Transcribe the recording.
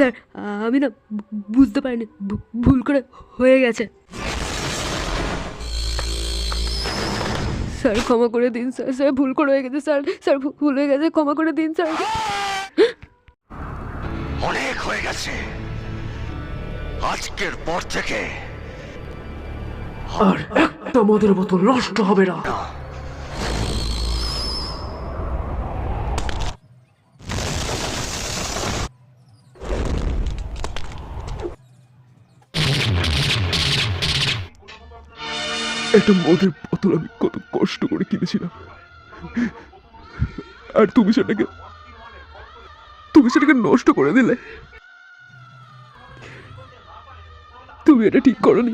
Sir আমি না বুঝতে পারিনি, ভুল করে হয়ে গেছে। স্যার ক্ষমা করে দিন স্যার, স্যার ভুল করে হয়ে গেছে স্যার, স্যার ভুল হয়ে গেছে, ক্ষমা করে দিন স্যার। অনেক হয়ে গেছে, আজকের পর থেকে আর একটা মদের বোতল নষ্ট হবে না। একটা মদের বোতল আমি কত কষ্ট করে কিনেছিলাম, আর তুমি সেটাকে নষ্ট করে দিলে। তুমি এটা ঠিক করোনি।